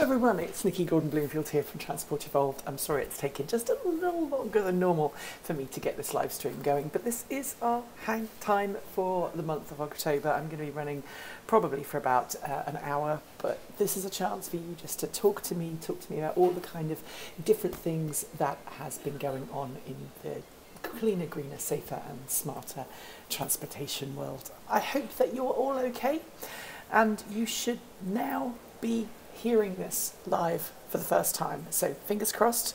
everyone, it's Nikki Gordon-Bloomfield here from Transport Evolved. I'm sorry it's taken just a little longer than normal for me to get this live stream going, but this is our hang time for the month of October. I'm going to be running probably for about an hour, but this is a chance for you just to talk to me about all the kind of different things that has been going on in the cleaner, greener, safer and smarter transportation world. I hope that you're all okay, and you should now be hearing this live for the first time. So fingers crossed,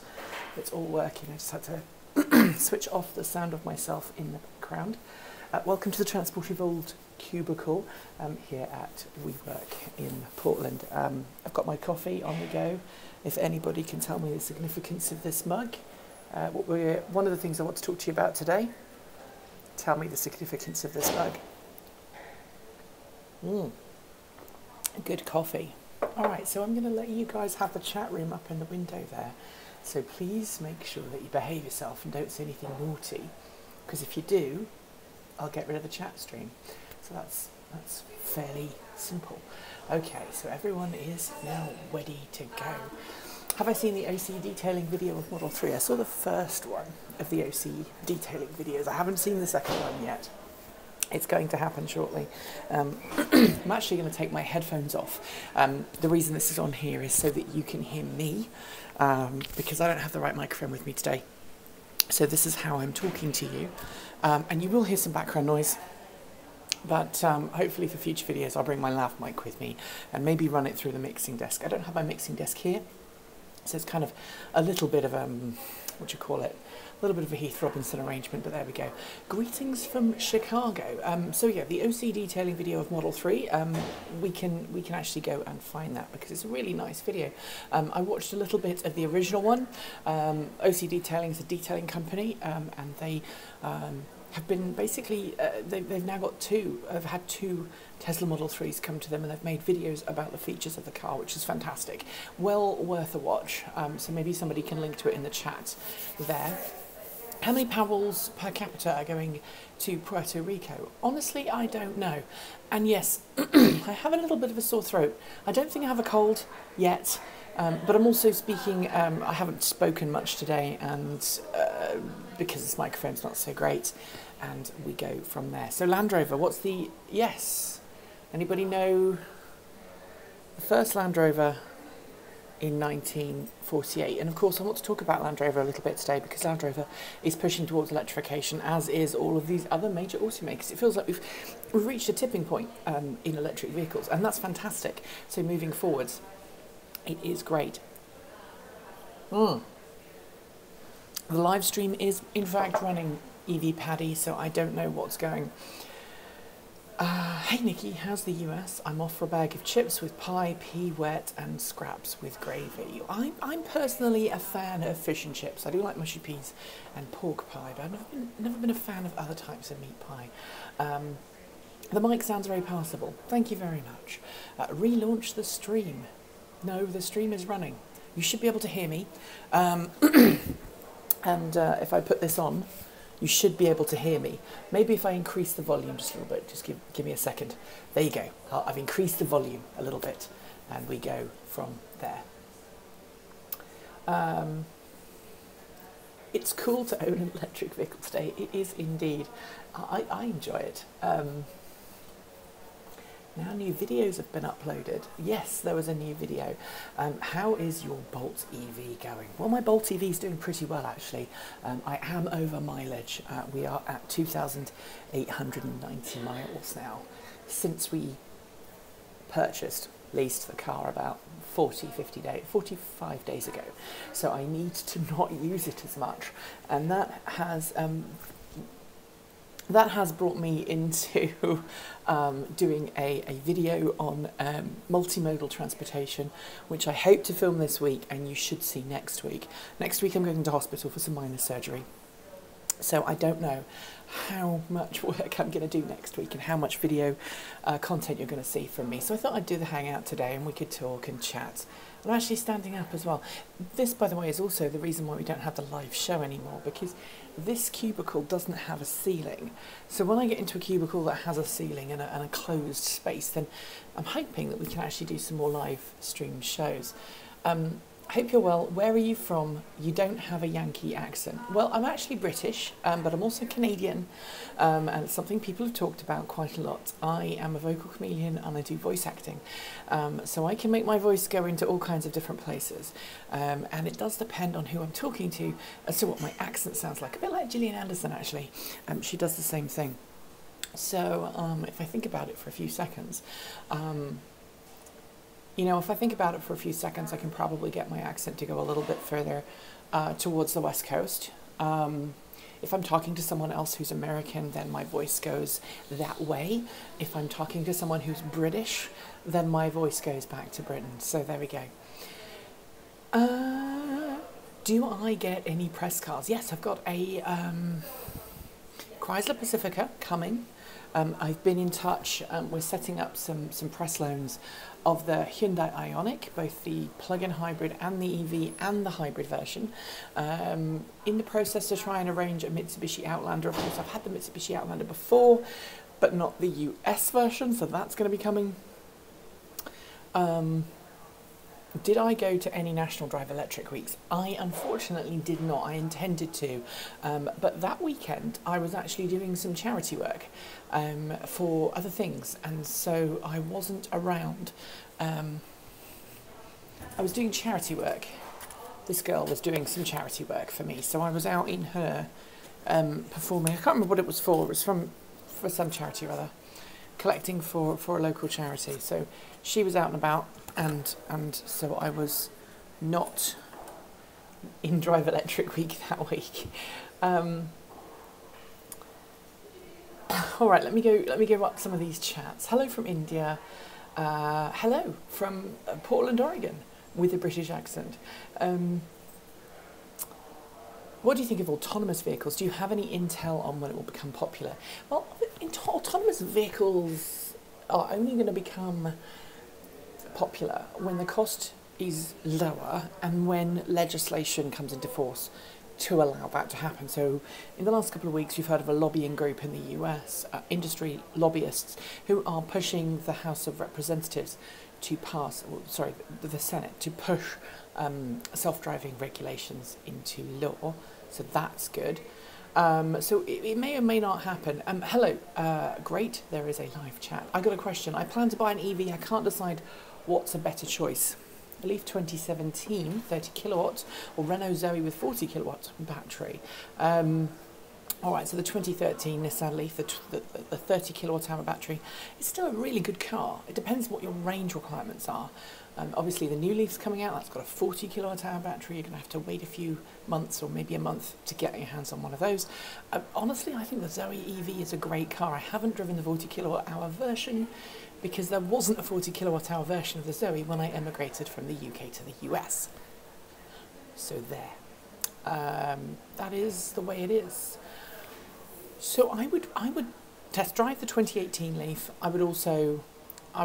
it's all working. I just had to switch off the sound of myself in the background. Welcome to the Transport Evolved cubicle here at WeWork in Portland. I've got my coffee on the go. If anybody can tell me the significance of this mug. One of the things I want to talk to you about today. Tell me the significance of this mug. Good coffee. All right, so I'm going to let you guys have the chat room up in the window there. So please make sure that you behave yourself and don't say anything naughty, because if you do, I'll get rid of the chat stream. So that's fairly simple. Okay, so everyone is now ready to go. Have I seen the OC detailing video of Model 3? I saw the first one of the OC detailing videos. I haven't seen the second one yet. It's going to happen shortly. I'm actually going to take my headphones off. The reason this is on here is so that you can hear me, because I don't have the right microphone with me today. So this is how I'm talking to you. And you will hear some background noise. But hopefully for future videos I'll bring my lav mic with me and maybe run it through the mixing desk. I don't have my mixing desk here. So it's kind of a little bit of, what do you call it? A little bit of a Heath Robinson arrangement, but there we go. Greetings from Chicago. So yeah, the OC detailing video of Model 3, we can actually go and find that because it's a really nice video. I watched a little bit of the original one. OC Detailing is a detailing company, and they have been basically, they've now got have had two Tesla Model 3s come to them, and they've made videos about the features of the car, which is fantastic. Well worth a watch. So maybe somebody can link to it in the chat there. How many Powells per capita are going to Puerto Rico? Honestly, I don't know. And yes, I have a little bit of a sore throat. I don't think I have a cold yet, but I'm also speaking, I haven't spoken much today, and because this microphone's not so great, and we go from there. So Land Rover, what's the, yes, anybody know the first Land Rover in 1948? And of course I want to talk about Land Rover a little bit today because Land Rover is pushing towards electrification, as is all of these other major automakers. It feels like we've reached a tipping point in electric vehicles, and that's fantastic. So moving forwards, it is great. The live stream is in fact running, EV Paddy, so I don't know what's going. Hey Nikki, how's the US? I'm off for a bag of chips with pie, pea wet and scraps with gravy. I'm personally a fan of fish and chips. I do like mushy peas and pork pie, but I've never been a fan of other types of meat pie. The mic sounds very passable. Thank you very much. Relaunch the stream. No, the stream is running. You should be able to hear me. And if I put this on, you should be able to hear me. Maybe if I increase the volume just a little bit, just give me a second. There you go. I've increased the volume a little bit, and we go from there. It's cool to own an electric vehicle today. It is indeed. I enjoy it. Now new videos have been uploaded. Yes, there was a new video. How is your Bolt EV going? Well, my Bolt EV is doing pretty well, actually. I am over mileage. We are at 2,890 miles now since we leased the car about 45 days ago. So I need to not use it as much. And that has brought me into doing a video on multimodal transportation, which I hope to film this week, and you should see next week. Next week I'm going to hospital for some minor surgery. So I don't know how much work I'm going to do next week and how much video content you're going to see from me. So I thought I'd do the hangout today and we could talk and chat. I'm actually standing up as well. This, by the way, is also the reason why we don't have the live show anymore, because this cubicle doesn't have a ceiling. So when I get into a cubicle that has a ceiling and a closed space, then I'm hoping that we can actually do some more live stream shows. Hope you're well. Where are you from? You don't have a Yankee accent. Well, I'm actually British, but I'm also Canadian, and it's something people have talked about quite a lot. I am a vocal chameleon and I do voice acting, so I can make my voice go into all kinds of different places, and it does depend on who I'm talking to as to what my accent sounds like. A bit like Gillian Anderson, actually. She does the same thing. So if I think about it for a few seconds, if I think about it for a few seconds, I can probably get my accent to go a little bit further towards the West Coast. If I'm talking to someone else who's American, then my voice goes that way. If I'm talking to someone who's British, then my voice goes back to Britain. So there we go. Do I get any press cards? Yes, I've got a Chrysler Pacifica coming. I've been in touch. We're setting up some press loans of the Hyundai Ioniq, both the plug-in hybrid and the EV and the hybrid version. In the process to try and arrange a Mitsubishi Outlander. Of course, I've had the Mitsubishi Outlander before, but not the US version, so that's going to be coming. Did I go to any National Drive Electric Weeks? I unfortunately did not. I intended to, but that weekend I was actually doing some charity work for other things, and so I wasn't around. I was doing charity work. This girl was doing some charity work for me, so I was out in her performing. I can't remember what it was for. It was for some charity or other, collecting for a local charity. So she was out and about. And so I was not in Drive Electric Week that week. All right, let me go up some of these chats. Hello from India. Hello from Portland, Oregon, with a British accent. What do you think of autonomous vehicles? Do you have any intel on when it will become popular? Well, autonomous vehicles are only going to become popular when the cost is lower and when legislation comes into force to allow that to happen. So in the last couple of weeks, you've heard of a lobbying group in the US, industry lobbyists, who are pushing the House of Representatives to pass, the Senate, to push self-driving regulations into law. So that's good. So it may or may not happen. Hello, great, there is a live chat. I got a question. I plan to buy an EV. I can't decide what's a better choice. A Leaf 2017, 30 kilowatts, or Renault Zoe with 40 kilowatts battery. All right, so the 2013 Nissan Leaf, the 30 kilowatt hour battery, is still a really good car. It depends what your range requirements are. Obviously, the new Leaf's coming out. That's got a 40 kilowatt hour battery. You're going to have to wait a few months or maybe a month to get your hands on one of those. Honestly, I think the Zoe EV is a great car. I haven't driven the 40 kilowatt hour version because there wasn't a 40 kilowatt hour version of the Zoe when I emigrated from the UK to the US. So there. That is the way it is. So I would test drive the 2018 Leaf. I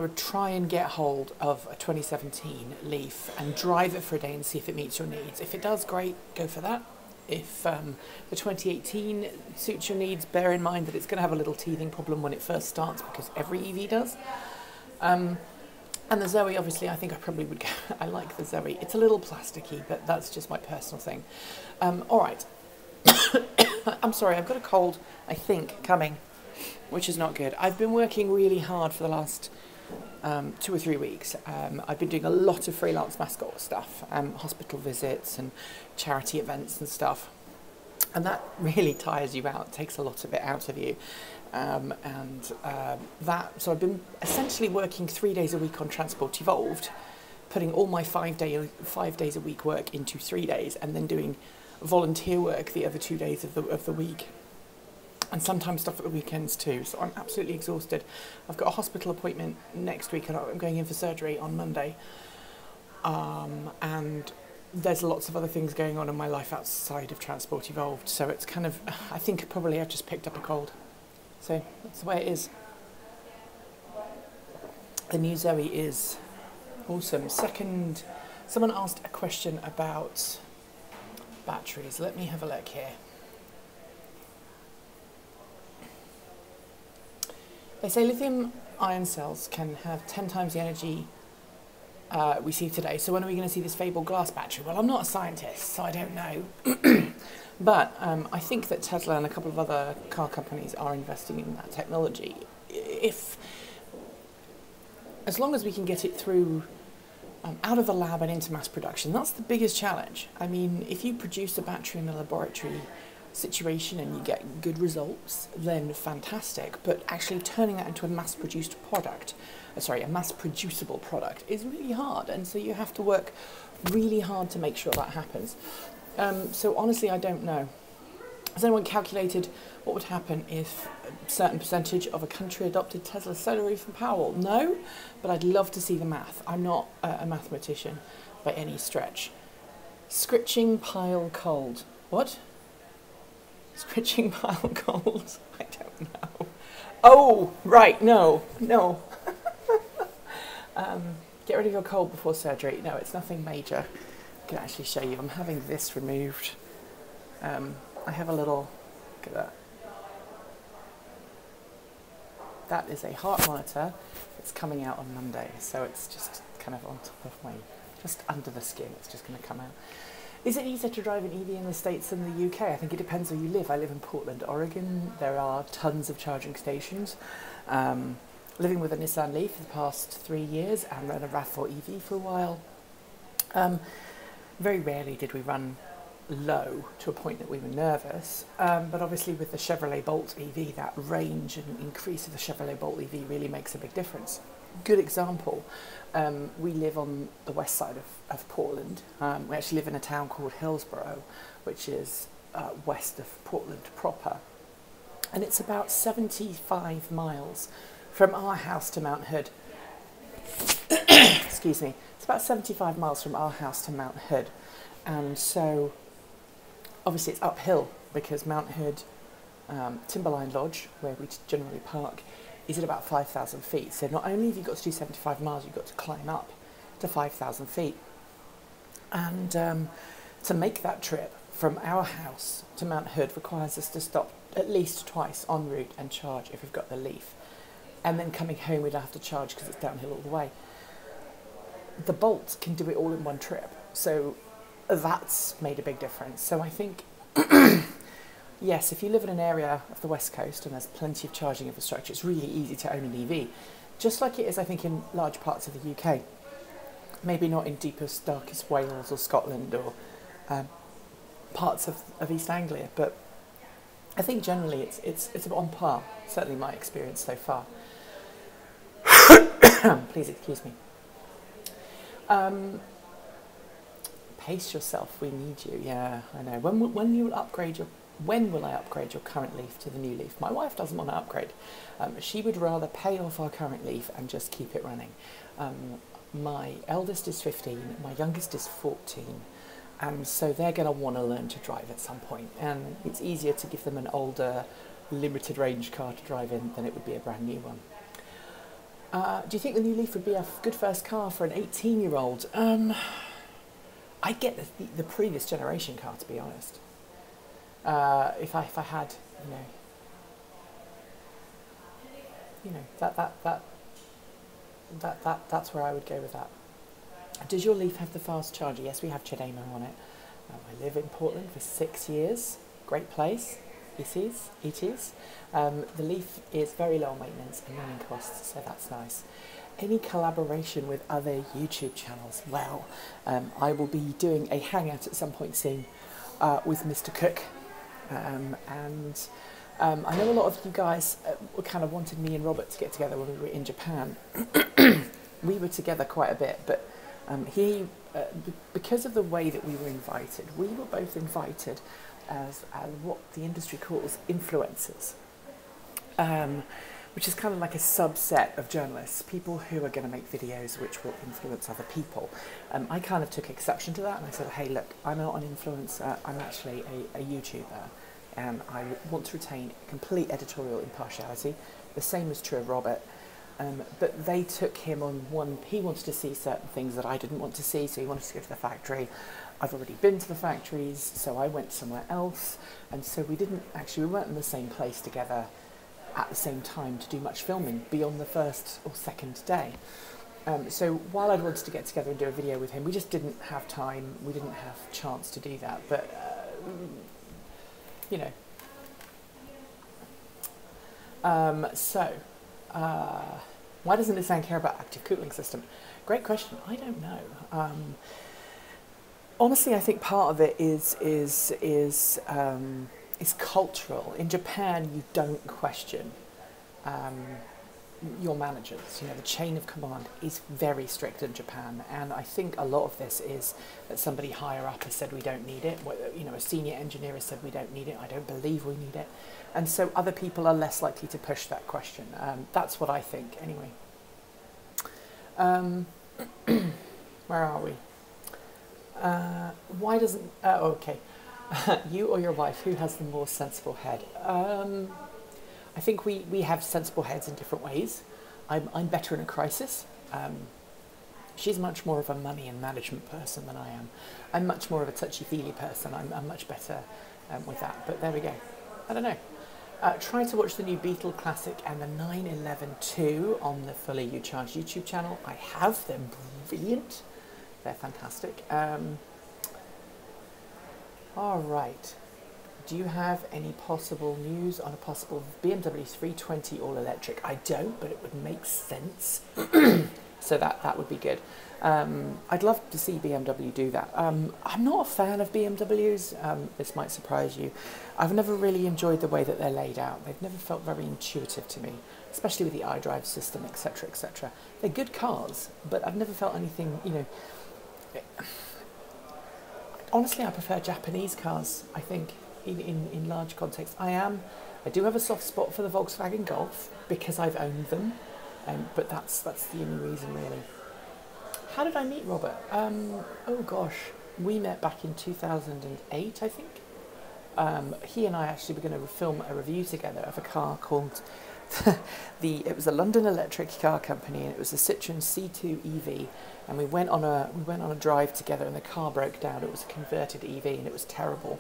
would try and get hold of a 2017 Leaf and drive it for a day and see if it meets your needs. If it does, great, go for that. If the 2018 suits your needs, bear in mind that it's going to have a little teething problem when it first starts because every EV does. And the Zoe, obviously, I think I probably would go. I like the Zoe. It's a little plasticky, but that's just my personal thing. All right. I'm sorry, I've got a cold, I think, coming, which is not good. I've been working really hard for the last 2 or 3 weeks. I've been doing a lot of freelance mascot stuff, hospital visits and charity events and stuff. And that really tires you out, takes a lot of it out of you. So I've been essentially working 3 days a week on Transport Evolved, putting all my 5 days a week work into 3 days, and then doing volunteer work the other 2 days of the week, and sometimes stuff at the weekends too. So I'm absolutely exhausted. I've got a hospital appointment next week and I'm going in for surgery on Monday, and there's lots of other things going on in my life outside of Transport Evolved, so it's kind of, I think probably I've just picked up a cold, so that's the way it is. The new Zoe is awesome. Second, someone asked a question about batteries. Let me have a look here. They say lithium ion cells can have 10 times the energy we see today. So when are we going to see this fabled glass battery? Well, I'm not a scientist, so I don't know. But I think that Tesla and a couple of other car companies are investing in that technology. As long as we can get it through out of the lab and into mass production, that's the biggest challenge. I mean, if you produce a battery in a laboratory situation and you get good results, then fantastic. But actually turning that into a mass-produced product, a mass-producible product, is really hard. And so you have to work really hard to make sure that happens. So honestly, I don't know. Has anyone calculated what would happen if a certain percentage of a country adopted Tesla's solar roof and Powerwall? No, but I'd love to see the math. I'm not a mathematician by any stretch. Scritching pile cold. What? Scritching pile cold? I don't know. Oh, right, no. Get rid of your cold before surgery. No, it's nothing major. I can actually show you. I'm having this removed. I have a little, look at that. That is a heart monitor. It's coming out on Monday, so it's just kind of on top of my, just under the skin. It's just going to come out. Is it easier to drive an EV in the States than the UK? I think it depends where you live. I live in Portland, Oregon. There are tons of charging stations. Living with a Nissan Leaf for the past 3 years and ran a RAV4 EV for a while. Very rarely did we run low to a point that we were nervous, but obviously with the Chevrolet Bolt EV, that range and increase of the Chevrolet Bolt EV really makes a big difference. Good example, we live on the west side of Portland. We actually live in a town called Hillsborough, which is west of Portland proper, and it's about 75 miles from our house to Mount Hood. Excuse me, it's about 75 miles from our house to Mount Hood, and so obviously it's uphill because Mount Hood, Timberline Lodge, where we generally park, is at about 5,000 feet. So not only have you got to do 75 miles, you've got to climb up to 5,000 feet. And to make that trip from our house to Mount Hood requires us to stop at least twice en route and charge if we've got the Leaf. And then coming home we'd have to charge because it's downhill all the way. The Bolt can do it all in one trip. So that's made a big difference. So I think, yes, if you live in an area of the West Coast and there's plenty of charging infrastructure, it's really easy to own an EV. Just like it is, I think, in large parts of the UK. Maybe not in deepest, darkest Wales or Scotland or parts of East Anglia, but I think generally it's on par, certainly my experience so far. Please excuse me. Pace yourself, we need you. Yeah, I know. When will I upgrade your current Leaf to the new Leaf? My wife doesn't want to upgrade. She would rather pay off our current Leaf and just keep it running. My eldest is 15, my youngest is 14, and so they're going to want to learn to drive at some point. And it's easier to give them an older, limited range car to drive in than it would be a brand new one. Do you think the new Leaf would be a good first car for an 18-year-old? I'd get the previous generation car, to be honest. If I had, that's where I would go with that. Does your Leaf have the fast charger? Yes, we have CHAdeMO on it. I live in Portland for 6 years. Great place. It is. The Leaf is very low maintenance and running costs, so that's nice. Any collaboration with other YouTube channels? Well, I will be doing a hangout at some point soon with Mr. Cook, and I know a lot of you guys kind of wanted me and Robert to get together when we were in Japan. We were together quite a bit, but because of the way that we were invited, we were both invited as what the industry calls influencers. Which is kind of like a subset of journalists, people who are going to make videos which will influence other people. I kind of took exception to that and I said, hey, look, I'm not an influencer, I'm actually a YouTuber, and I want to retain complete editorial impartiality. The same is true of Robert, but they took him on one. He wanted to see certain things that I didn't want to see, so he wanted to go to the factory. I've already been to the factories, so I went somewhere else, and so we weren't in the same place together at the same time to do much filming beyond the first or second day. So while I'd wanted to get together and do a video with him, we just didn't have time. We didn't have a chance to do that. But, you know. Why doesn't Nissan care about active cooling system? Great question. I don't know. Honestly, I think part of it is cultural. In Japan, you don't question your managers. You know, the chain of command is very strict in Japan, and I think a lot of this is that somebody higher up has said we don't need it. You know, a senior engineer has said we don't need it. I don't believe we need it, and so other people are less likely to push that question. That's what I think, anyway. Where are we? Why doesn't? Okay, you or your wife? Who has the more sensible head? I think we have sensible heads in different ways. I'm better in a crisis. She's much more of a money and management person than I am. I'm much more of a touchy-feely person. I'm much better with that. But there we go. I don't know. Try to watch the new Beetle Classic and the 911 on the Fully You Charge YouTube channel. I have. They're brilliant. They're fantastic. All right. Do you have any possible news on a possible BMW 320 all-electric? I don't, but it would make sense. So that would be good. I'd love to see BMW do that. I'm not a fan of BMWs. This might surprise you. I've never really enjoyed the way that they're laid out. They've never felt very intuitive to me, especially with the iDrive system, etc., etc. They're good cars, but I've never felt anything, you know... Honestly, I prefer Japanese cars, I think, in large context. I do have a soft spot for the Volkswagen Golf because I've owned them, but that's the only reason, really. How did I meet Robert? Oh gosh, we met back in 2008, I think. He and I actually were going to film a review together of a car called it was a London electric car company, and it was a Citroen C2 EV, and we went on a drive together, and the car broke down. It was a converted EV, and it was terrible,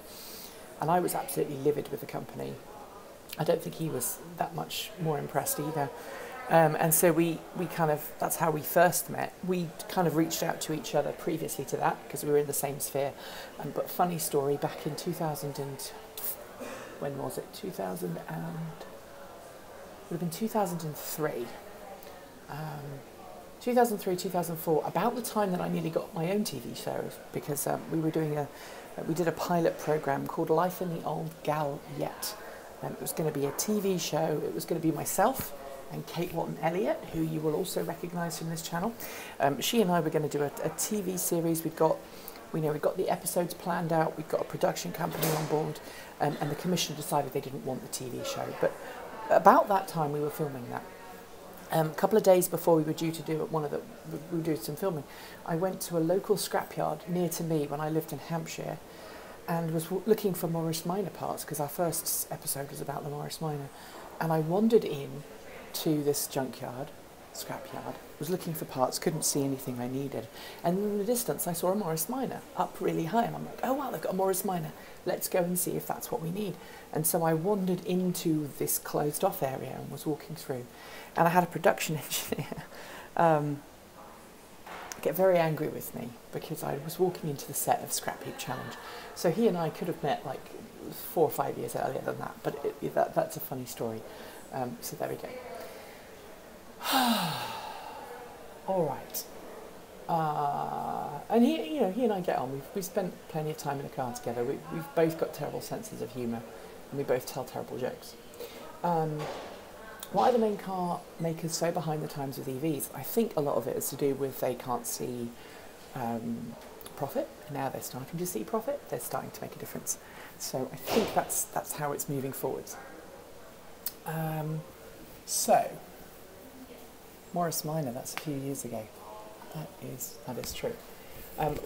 and I was absolutely livid with the company. I don't think he was that much more impressed either. And so we kind of, that's how we first met. We kind of reached out to each other previously to that because we were in the same sphere. But funny story, back in 2000 and, when was it? 2000 and, would have been 2003. 2003, 2004, about the time that I nearly got my own TV show, because we did a pilot program called Life in the Old Gal Yet. It was going to be a TV show. It was going to be myself and Kate Watton-Elliott, who you will also recognise from this channel. She and I were going to do a TV series. We'd got the episodes planned out. We'd got a production company on board, and the commission decided they didn't want the TV show. But about that time, we were filming that. A couple of days before we were due to do we were doing some filming, I went to a local scrapyard near to me when I lived in Hampshire, and was looking for Morris Minor parts because our first episode was about the Morris Minor, and I wandered in to this scrapyard, was looking for parts, couldn't see anything I needed, and in the distance I saw a Morris Minor up really high, and I'm like, oh wow, they've got a Morris Minor, let's go and see if that's what we need. And so I wandered into this closed off area and was walking through, and I had a production engineer get very angry with me because I was walking into the set of Scrap Heap Challenge. So he and I could have met like 4 or 5 years earlier than that, but that's a funny story. So there we go. All right. And he and I get on. We've spent plenty of time in the car together. We've both got terrible senses of humour, and we both tell terrible jokes. Why are the main car makers so behind the times with EVs? I think a lot of it is to do with they can't see profit. Now they're starting to see profit. They're starting to make a difference. So I think that's how it's moving forwards. So Morris Minor, that's a few years ago. That is true.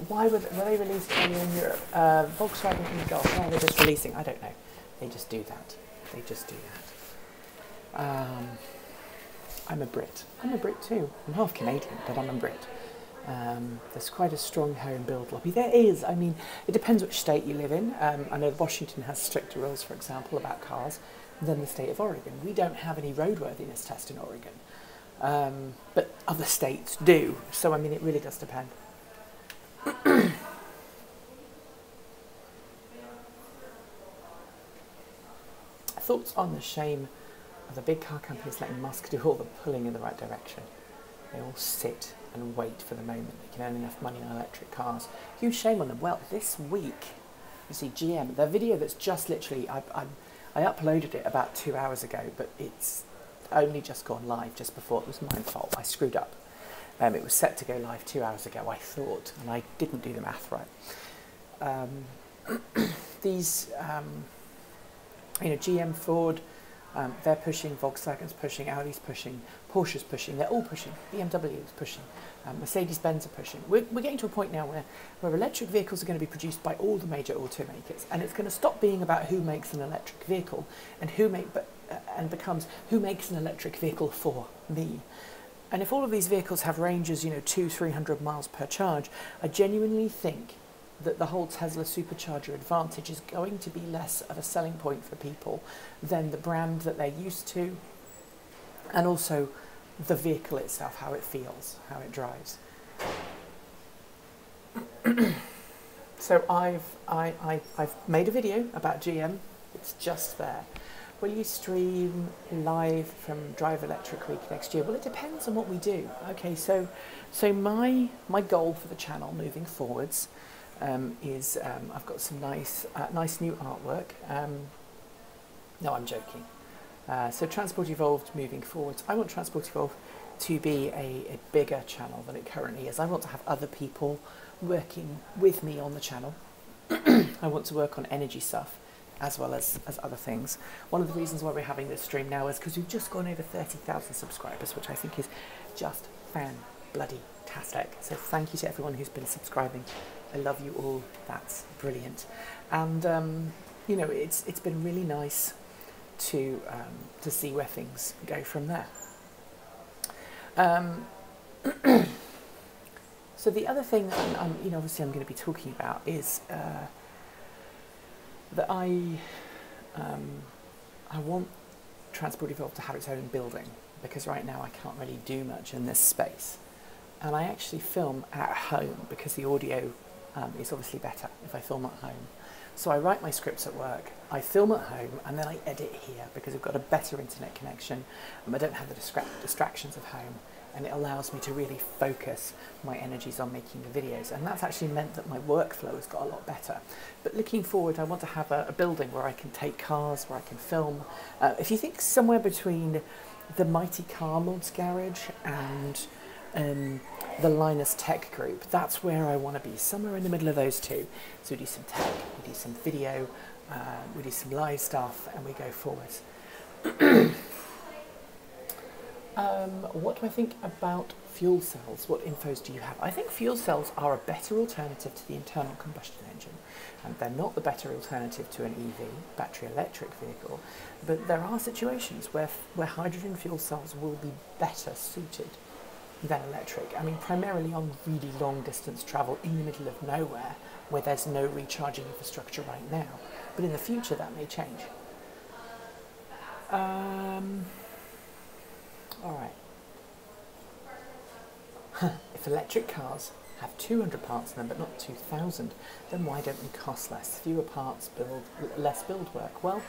Why were they released earlier in Europe? Volkswagen and the Golf. Why are they just releasing? I don't know. They just do that. They just do that. I'm a Brit. I'm a Brit too. I'm half Canadian, but I'm a Brit. There's quite a strong home build lobby. There is. I mean, it depends which state you live in. I know Washington has stricter rules, for example, about cars than the state of Oregon. We don't have any roadworthiness test in Oregon. but other states do. So, I mean, it really does depend. Thoughts on the shame of the big car companies letting Musk do all the pulling in the right direction? They all sit and wait for the moment they can earn enough money on electric cars. Huge shame on them. Well, this week, you see GM, their video that's just literally, I uploaded it about 2 hours ago, but it's only just gone live just before. It was my fault. I screwed up. It was set to go live 2 hours ago, I thought, and I didn't do the math right. These... you know, GM, Ford, they're pushing, Volkswagen's pushing, Audi's pushing, Porsche's pushing, they're all pushing, BMW is pushing, Mercedes-Benz are pushing. We're getting to a point now where electric vehicles are going to be produced by all the major automakers, and it's going to stop being about who makes an electric vehicle and and becomes who makes an electric vehicle for me. And if all of these vehicles have ranges, you know, 200-300 miles per charge, I genuinely think that the whole Tesla supercharger advantage is going to be less of a selling point for people than the brand that they're used to, and also the vehicle itself, how it feels, how it drives. So I've made a video about GM. It's just there. Will you stream live from Drive Electric Week next year? Well, it depends on what we do. Okay, so my goal for the channel moving forwards is I've got some nice new artwork. No, I'm joking. So Transport Evolved moving forward. I want Transport Evolved to be a bigger channel than it currently is. I want to have other people working with me on the channel. I want to work on energy stuff as well as other things. One of the reasons why we're having this stream now is because we've just gone over 30,000 subscribers, which I think is just fan-bloody-tastic. So thank you to everyone who's been subscribing. I love you all. That's brilliant. And you know, it's been really nice to see where things go from there. So the other thing that you know, obviously I'm going to be talking about is that I want Transport Evolved to have its own building, because right now I can't really do much in this space. And I actually film at home because the audio is obviously better if I film at home. So I write my scripts at work, I film at home, and then I edit here because I've got a better internet connection and I don't have the distractions of home, and it allows me to really focus my energies on making the videos. And that's actually meant that my workflow has got a lot better. But looking forward, I want to have a building where I can take cars, where I can film. If you think somewhere between the mighty Car Mods Garage and the Linus Tech Group, that's where I want to be, somewhere in the middle of those two. So we do some tech, we do some video, we do some live stuff, and we go forwards. What do I think about fuel cells? What infos do you have? I think fuel cells are a better alternative to the internal combustion engine. And they're not the better alternative to an EV, battery electric vehicle, but there are situations where hydrogen fuel cells will be better suited than electric. I mean, primarily on really long distance travel in the middle of nowhere where there's no recharging infrastructure right now. But in the future that may change. Alright. If electric cars have 200 parts in them but not 2,000, then why don't they cost less? Fewer parts, less build work. Well,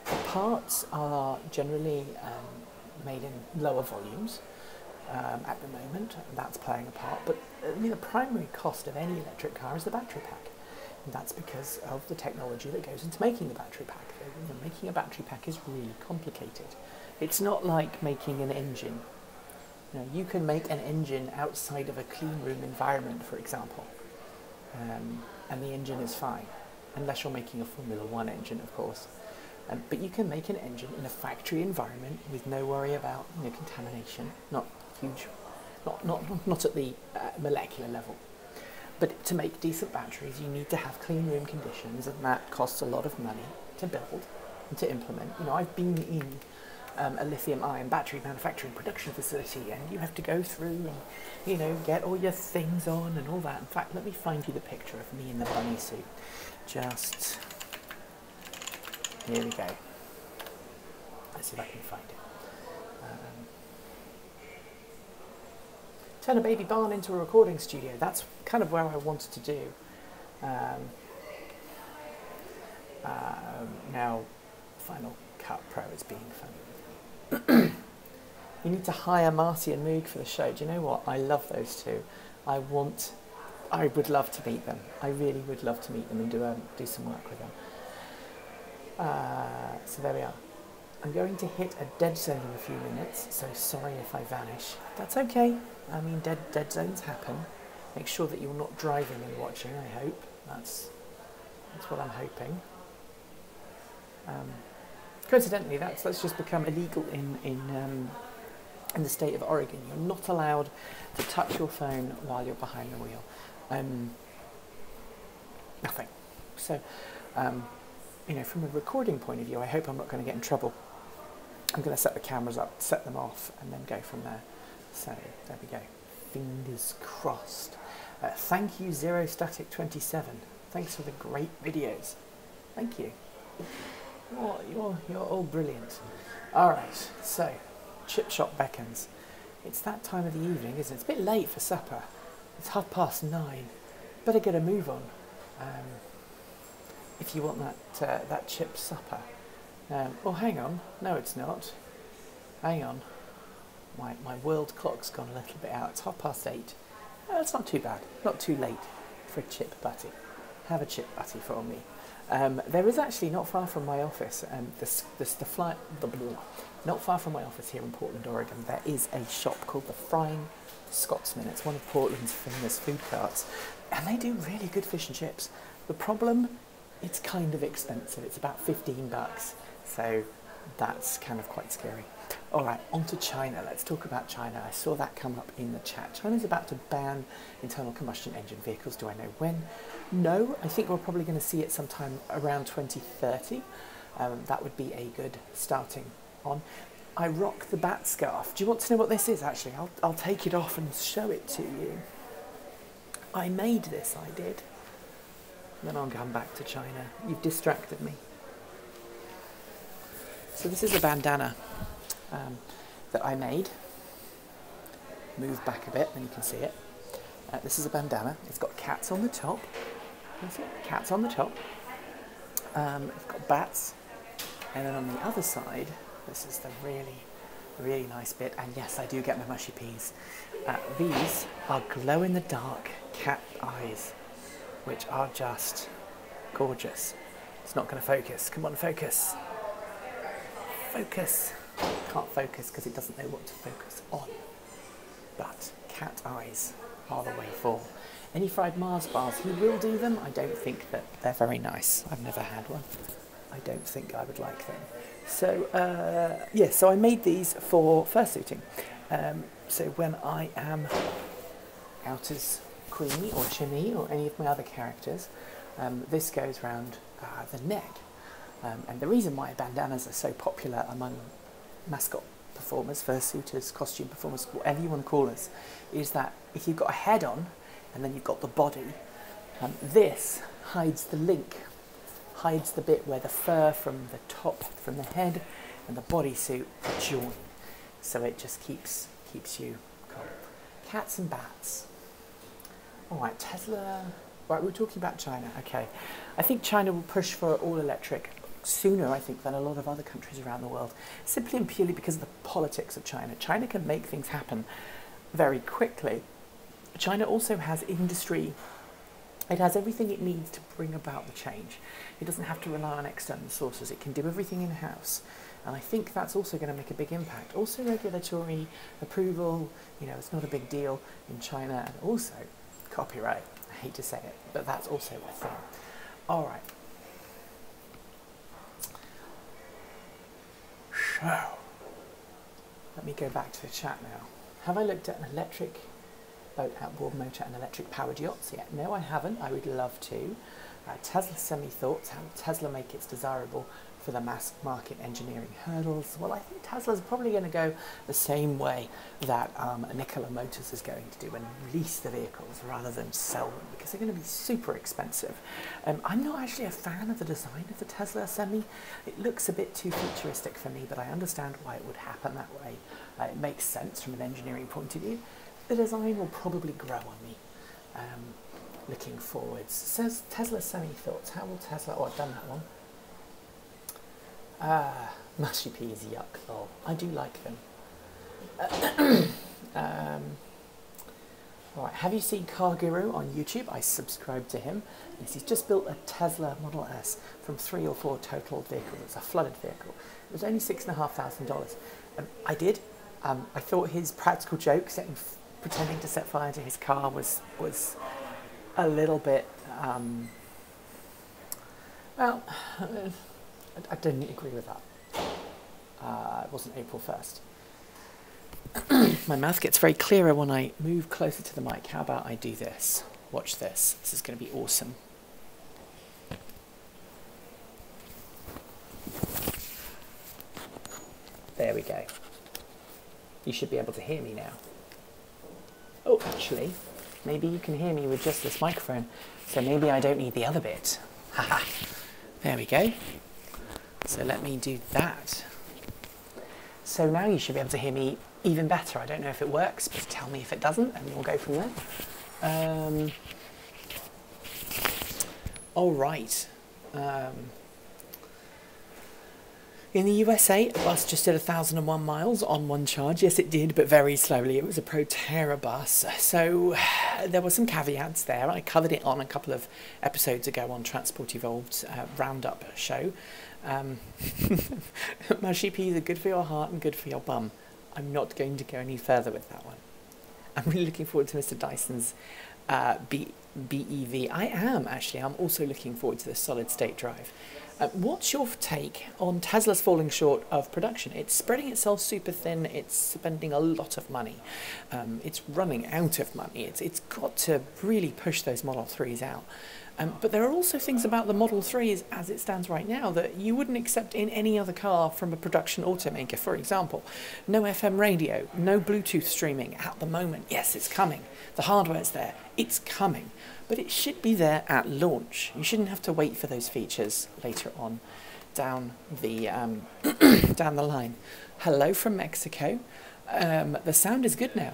the parts are generally made in lower volumes at the moment, and that's playing a part. But I mean, the primary cost of any electric car is the battery pack. And that's because of the technology that goes into making the battery pack. You know, making a battery pack is really complicated. It's not like making an engine. You know, you can make an engine outside of a clean room environment, for example, and the engine is fine, unless you're making a Formula 1 engine, of course. But you can make an engine in a factory environment with no worry about, you know, contamination. Not huge, not at the molecular level. But to make decent batteries, you need to have clean room conditions, and that costs a lot of money to build and to implement. You know, I've been in a lithium-ion battery manufacturing production facility, and you have to go through and, you know, get all your things on and all that. In fact, let me find you the picture of me in the bunny suit. Just, here we go. Let's see if I can find it. turn a baby barn into a recording studio. That's kind of where I wanted to do. Now, Final Cut Pro is being funny. You need to hire Marty and Moog for the show. Do you know what? I love those two. I would love to meet them. I really would love to meet them and do some work with them. So there we are. I'm going to hit a dead zone in a few minutes, so sorry if I vanish. That's okay. I mean, dead zones happen. Make sure that you're not driving and watching, I hope. That's what I'm hoping. Coincidentally, that's just become illegal in the state of Oregon. You're not allowed to touch your phone while you're behind the wheel. Nothing. So, you know, from a recording point of view, I hope I'm not going to get in trouble. I'm going to set the cameras up, set them off, and then go from there. So, there we go. Fingers crossed. Thank you, ZeroStatic27. Thanks for the great videos. Thank you. You're all brilliant. All right, so Chip Shop beckons. It's that time of the evening, isn't it? It's a bit late for supper. It's 9:30. Better get a move on. If you want that chip supper. Oh, hang on. No, it's not. Hang on. My world clock's gone a little bit out. It's 8:30. It's not too bad. Not too late for a chip butty. Have a chip butty for me. There is actually not far from my office, not far from my office here in Portland, Oregon, there is a shop called the Frying Scotsman. It's one of Portland's famous food carts, and they do really good fish and chips. The problem, it's kind of expensive. It's about $15, so that's kind of quite scary. All right, on to China. Let's talk about China. I saw that come up in the chat. China's about to ban internal combustion engine vehicles. Do I know when? No, I think we're probably going to see it sometime around 2030. That would be a good starting on. I rock the bat scarf. Do you want to know what this is, actually? I'll take it off and show it to you. I made this, I did. Then I'll come back to China. You've distracted me. So this is a bandana that I made. Move back a bit, then you can see it. This is a bandana. It's got cats on the top. That's it, cats on the top. It's got bats. And then on the other side, this is the really nice bit. And yes, I do get my mushy peas. These are glow-in-the-dark cat eyes, which are just gorgeous. It's not going to focus. Come on, focus. Focus. Can't focus because it doesn't know what to focus on. But cat eyes are the way for. Any fried Mars bars, he will do them. I don't think that they're very nice. I've never had one. I don't think I would like them. So, yes, so I made these for fursuiting. So when I am out as Queenie or Chimmy or any of my other characters, this goes round the neck. And the reason why bandanas are so popular among mascot performers, fursuiters, costume performers, whatever you want to call us, is that if you've got a head on and then you've got the body, this hides the link, hides the bit where the fur from the top, from the head and the bodysuit join. So it just keeps you calm. Cats and bats. All right, Tesla. Right, we're talking about China. Okay, I think China will push for all electric sooner, I think, than a lot of other countries around the world, simply and purely because of the politics of China. China can make things happen very quickly. China also has industry. It has everything it needs to bring about the change. It doesn't have to rely on external sources. It can do everything in-house. And I think that's also going to make a big impact. Also regulatory approval, you know, it's not a big deal in China. And also copyright. I hate to say it, but that's also a thing. All right. So, let me go back to the chat now. Have I looked at an electric boat outboard motor and electric powered yachts yet? No, I haven't. I would love to. Tesla semi-thoughts. How would Tesla make it desirable for the mass market engineering hurdles? Well, I think Tesla's probably going to go the same way that Nikola Motors is going to do and release the vehicles rather than sell them, because they're going to be super expensive. I'm not actually a fan of the design of the Tesla Semi. It looks a bit too futuristic for me, but I understand why it would happen that way. It makes sense from an engineering point of view. the design will probably grow on me. Looking forwards. Says Tesla semi thoughts. How will Tesla? Oh, I've done that one. Mushy peas, yuck. Oh, I do like them. All right. Have you seen Car Guru on YouTube? I subscribe to him. Yes, he's just built a Tesla Model S from 3 or 4 total vehicles. It's a flooded vehicle. It was only $6,500. I did. I thought his practical joke, pretending to set fire to his car, was a little bit. Well, I didn't agree with that. It wasn't April 1st. My mouth gets very clearer when I move closer to the mic. How about I do this? Watch this. This is going to be awesome. There we go. You should be able to hear me now. Oh, actually, maybe you can hear me with just this microphone, so maybe I don't need the other bit. Haha. There we go. So let me do that. So now you should be able to hear me even better. I don't know if it works, but tell me if it doesn't, and we'll go from there. All right. In the USA, a bus just did 1,001 miles on one charge. Yes, it did, but very slowly. It was a Proterra bus. So there were some caveats there. I covered it on a couple of episodes ago on Transport Evolved's roundup show. Mushy peas are good for your heart and good for your bum. I'm not going to go any further with that one. I'm really looking forward to Mr. Dyson's BEV. I am, actually. I'm also looking forward to the solid-state drive. What's your take on Tesla's falling short of production? It's spreading itself super thin. It's spending a lot of money. It's running out of money. It's got to really push those Model 3s out. But there are also things about the Model 3s as it stands right now that you wouldn't accept in any other car from a production automaker. For example, no FM radio, no Bluetooth streaming at the moment. Yes, it's coming. The hardware's there. It's coming. But it should be there at launch. You shouldn't have to wait for those features later on down the down the line. Hello from Mexico. The sound is good now.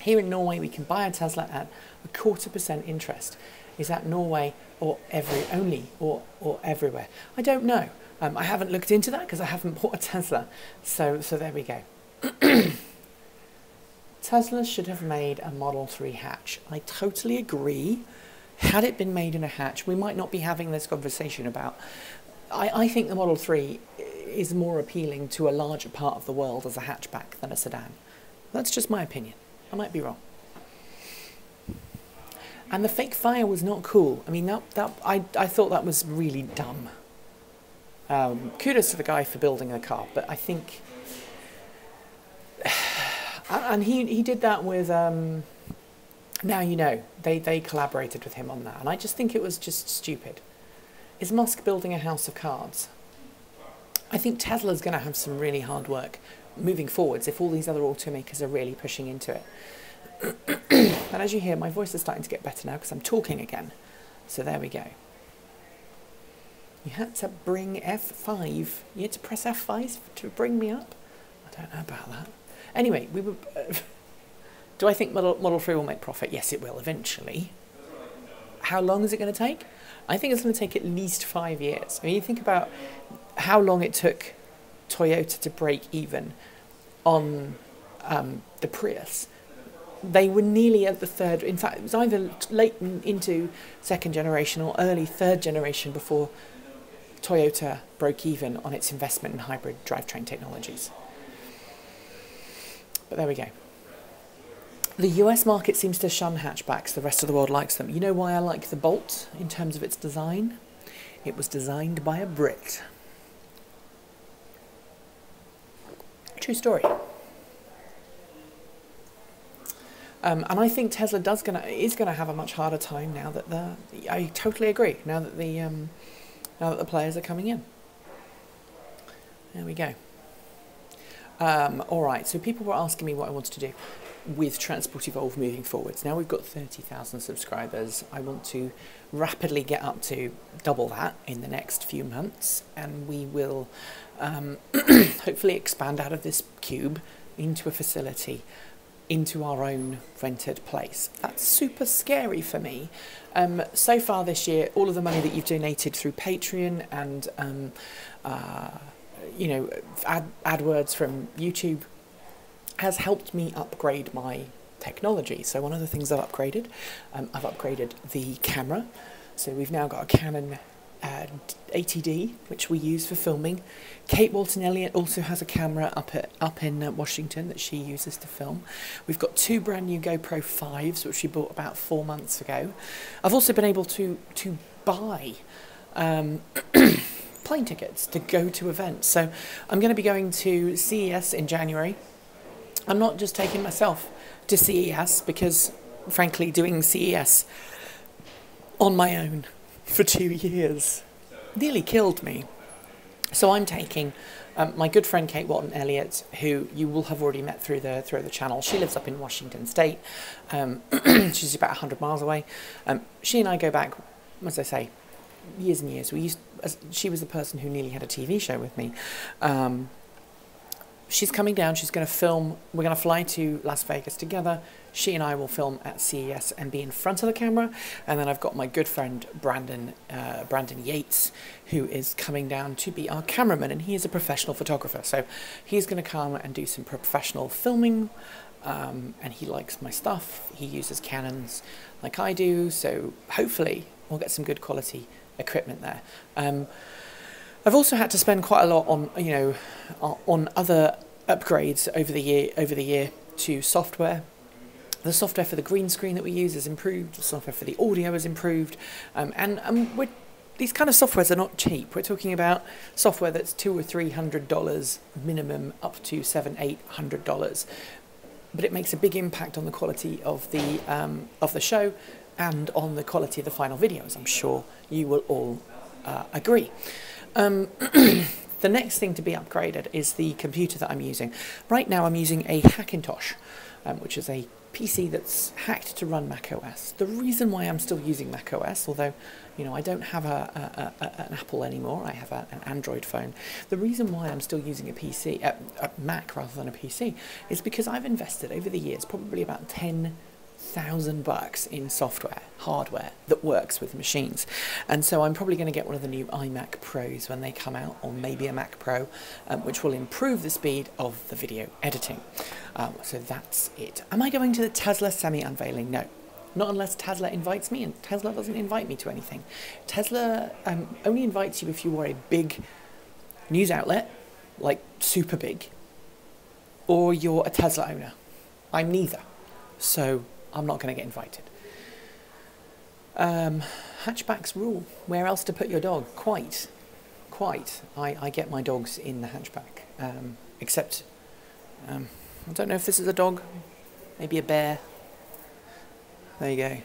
Here in Norway, we can buy a Tesla at 0.25% interest. Is that Norway or everywhere? I don't know. I haven't looked into that because I haven't bought a Tesla. So there we go. Tesla should have made a Model 3 hatch. I totally agree. Had it been made in a hatch, we might not be having this conversation about. I think the Model 3 is more appealing to a larger part of the world as a hatchback than a sedan. That's just my opinion. I might be wrong. And the fake fire was not cool. I mean, I thought that was really dumb. Kudos to the guy for building the car, but I think, and he did that with Now You Know. They collaborated with him on that, and I just think it was just stupid. Is Musk building a house of cards? I think Tesla's going to have some really hard work moving forwards if all these other automakers are really pushing into it. And as you hear, my voice is starting to get better now because I'm talking again. So there we go. You had to bring F5. You had to press F5 to bring me up? I don't know about that. Anyway, we were... do I think Model 3 will make profit? Yes, it will, eventually. How long is it going to take? I think it's going to take at least 5 years. I mean, you think about how long it took Toyota to break even on the Prius. They were nearly at the third. In fact, it was either late into second generation or early third generation before Toyota broke even on its investment in hybrid drivetrain technologies. But there we go. The US market seems to shun hatchbacks. The rest of the world likes them. You know why I like the Bolt in terms of its design? It was designed by a Brit. True story. And I think Tesla is gonna have a much harder time now that I totally agree. Now that the players are coming in. There we go. All right. So people were asking me what I wanted to do with Transport Evolve moving forwards. Now we've got 30,000 subscribers. I want to rapidly get up to double that in the next few months, and we will hopefully expand out of this cube into a facility into our own rented place. That's super scary for me. So far this year, all of the money that you've donated through Patreon and you know, AdWords from YouTube has helped me upgrade my technology. So one of the things I've upgraded the camera. So we've now got a Canon 80D, which we use for filming. Kate Walton Elliott also has a camera up in Washington that she uses to film. We've got 2 brand new GoPro 5s, which we bought about 4 months ago. I've also been able to buy plane tickets to go to events. So I'm going to be going to CES in January. I'm not just taking myself to CES because, frankly, doing CES on my own for 2 years nearly killed me. So I'm taking my good friend Kate Walton Elliott, who you will have already met through the channel. She lives up in Washington State. She's about 100 miles away. She and I go back, as I say, years and years. She was the person who nearly had a TV show with me. She's coming down. She's going to film. We're going to fly to Las Vegas together. She and I will film at CES and be in front of the camera. And then I've got my good friend Brandon Yates, who is coming down to be our cameraman, and he is a professional photographer. So he's going to come and do some professional filming. And he likes my stuff. He uses Canons like I do. So hopefully we'll get some good quality equipment there. I've also had to spend quite a lot on, you know, on other upgrades over the year to software. The software for the green screen that we use is improved. The software for the audio is improved, these kind of softwares are not cheap. We're talking about software that's $200 or $300 minimum, up to $700-800, but it makes a big impact on the quality of the show and on the quality of the final videos. I'm sure you will all agree. The next thing to be upgraded is the computer that I'm using. Right now I'm using a Hackintosh, which is a PC that's hacked to run macOS. The reason why I'm still using macOS, although, you know, I don't have an Apple anymore, I have an Android phone. The reason why I'm still using a Mac rather than a PC is because I've invested over the years probably about $10,000 in software, hardware that works with machines. And so I'm probably going to get one of the new iMac Pros when they come out, or maybe a Mac Pro, which will improve the speed of the video editing. So that's it. Am I going to the Tesla semi-unveiling? No. Not unless Tesla invites me, and Tesla doesn't invite me to anything. Tesla only invites you if you are a big news outlet, like super big, or you're a Tesla owner. I'm neither. So I'm not going to get invited. Hatchbacks rule. Where else to put your dog? Quite. I get my dogs in the hatchback. Except, I don't know if this is a dog. Maybe a bear. There you go.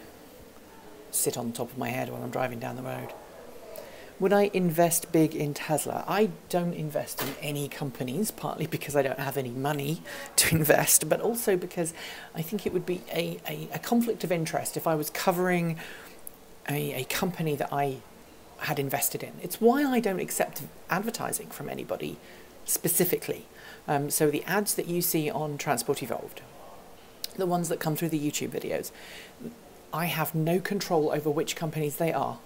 Sit on top of my head while I'm driving down the road. Would I invest big in Tesla? I don't invest in any companies, partly because I don't have any money to invest, but also because I think it would be a conflict of interest if I was covering a company that I had invested in. It's why I don't accept advertising from anybody specifically. So the ads that you see on Transport Evolved, the ones that come through the YouTube videos, I have no control over which companies they are.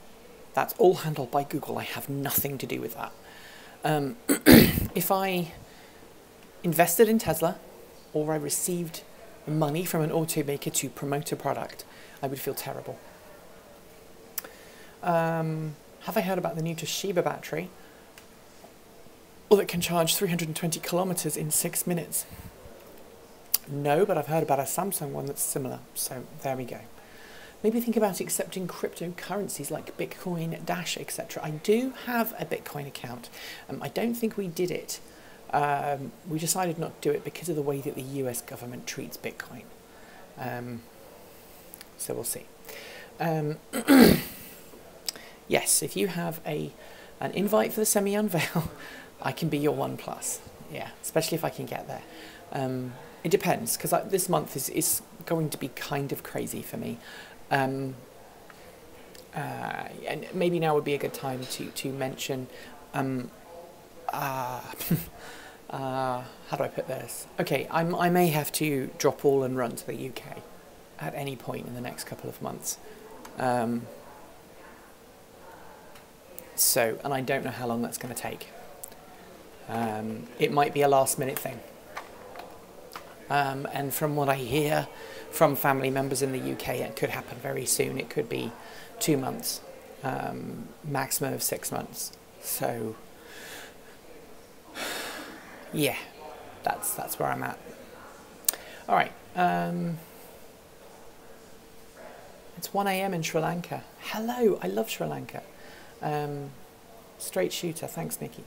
That's all handled by Google. I have nothing to do with that. If I invested in Tesla, or I received money from an automaker to promote a product, I would feel terrible. Have I heard about the new Toshiba battery? Well, that can charge 320 kilometers in 6 minutes. No, but I've heard about a Samsung one that's similar. So there we go. Maybe think about accepting cryptocurrencies like Bitcoin, Dash, etc. I do have a Bitcoin account. I don't think we did it. We decided not to do it because of the way that the US government treats Bitcoin. So we'll see. Yes, if you have an invite for the semi-unveil, I can be your OnePlus. Yeah, especially if I can get there. It depends, because this month is going to be kind of crazy for me. And maybe now would be a good time to mention how do I put this? Okay, I may have to drop all and run to the UK at any point in the next couple of months. So, and I don't know how long that's going to take. It might be a last minute thing. And from what I hear from family members in the UK, it could happen very soon. It could be 2 months, maximum of 6 months. So, yeah, that's where I'm at. All right. It's 1 a.m. in Sri Lanka. Hello, I love Sri Lanka. Straight shooter, thanks, Nikki.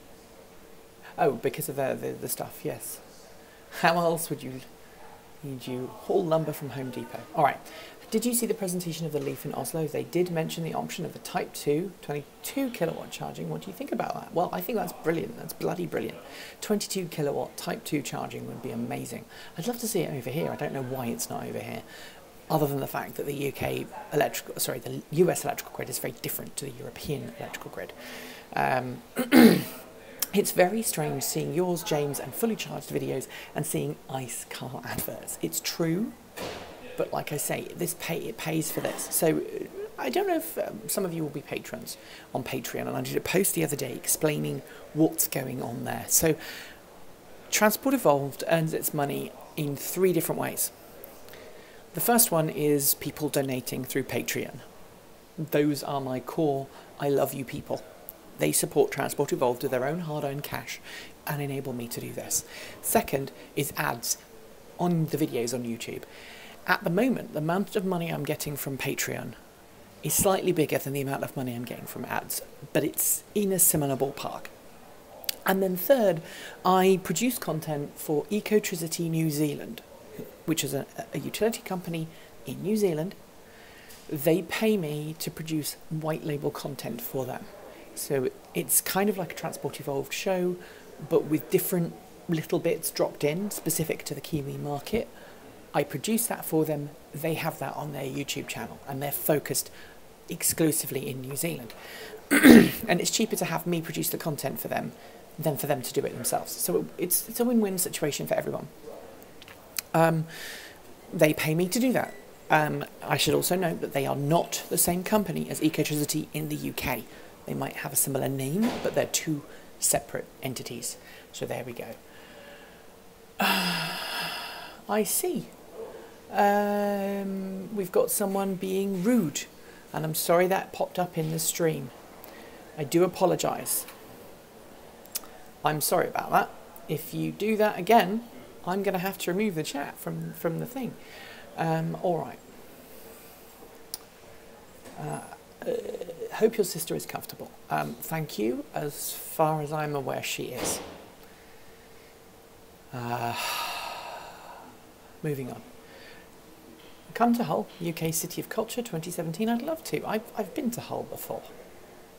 Oh, because of the stuff, yes. How else would you need you? Hall lumber from Home Depot. All right. Did you see the presentation of the Leaf in Oslo? They did mention the option of the Type 2, 22 kilowatt charging. What do you think about that? Well, I think that's brilliant. That's bloody brilliant. 22 kilowatt Type 2 charging would be amazing. I'd love to see it over here. I don't know why it's not over here, other than the fact that the the US electrical grid is very different to the European electrical grid. It's very strange seeing yours, James, and fully charged videos and seeing ICE car adverts. It's true, but like I say, it pays for this. So I don't know if some of you will be patrons on Patreon, and I did a post the other day explaining what's going on there. So Transport Evolved earns its money in 3 different ways. The first one is people donating through Patreon. Those are my core I love you people. They support Transport Evolved with their own hard-earned cash and enable me to do this. Second is ads on the videos on YouTube. At the moment, the amount of money I'm getting from Patreon is slightly bigger than the amount of money I'm getting from ads, but it's in a similar ballpark. And then third, I produce content for Ecotricity New Zealand, which is a utility company in New Zealand. They pay me to produce white label content for them. So it's kind of like a Transport Evolved show, but with different little bits dropped in specific to the Kiwi market. I produce that for them. They have that on their YouTube channel, and they're focused exclusively in New Zealand. And it's cheaper to have me produce the content for them than for them to do it themselves. So it's a win-win situation for everyone. They pay me to do that. I should also note that they are not the same company as Ecotricity in the UK. They might have a similar name, but they're 2 separate entities. So there we go. I see. We've got someone being rude, and I'm sorry that popped up in the stream. I do apologise. I'm sorry about that. If you do that again, I'm going to have to remove the chat from the thing. All right. Hope your sister is comfortable. Thank you. As far as I'm aware, she is. Moving on. Come to Hull, UK City of Culture 2017. I'd love to. I've been to Hull before.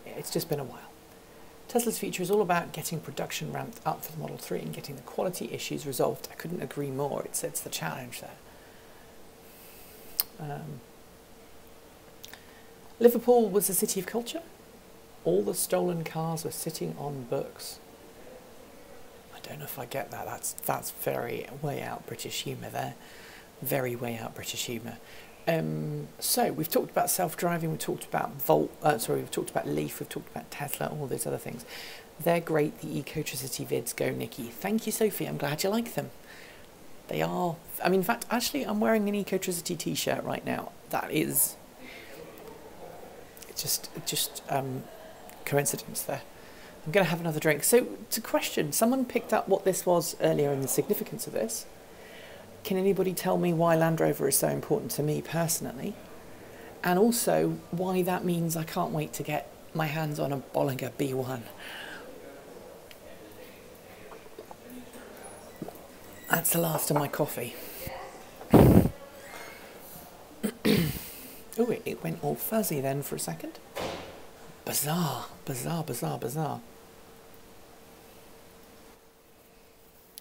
It's just been a while. Tesla's future is all about getting production ramped up for the Model 3 and getting the quality issues resolved. I couldn't agree more. It's the challenge there. Liverpool was a city of culture. All the stolen cars were sitting on books. I don't know if I get that. That's very way out British humour there. Very way out British humour. So we've talked about self-driving. We've talked about we've talked about Leaf. We've talked about Tesla. All those other things. They're great. The Ecotricity vids go, Nikki. Thank you, Sophie. I'm glad you like them. They are. I mean, in fact, actually, I'm wearing an Ecotricity T-shirt right now. That is just coincidence there. I'm going to have another drink. So, to question, someone picked up what this was earlier and the significance of this. Can anybody tell me why Land Rover is so important to me personally? And also, why that means I can't wait to get my hands on a Bollinger B1. That's the last of my coffee. Oh, it went all fuzzy then for a second. Bizarre, bizarre, bizarre, bizarre.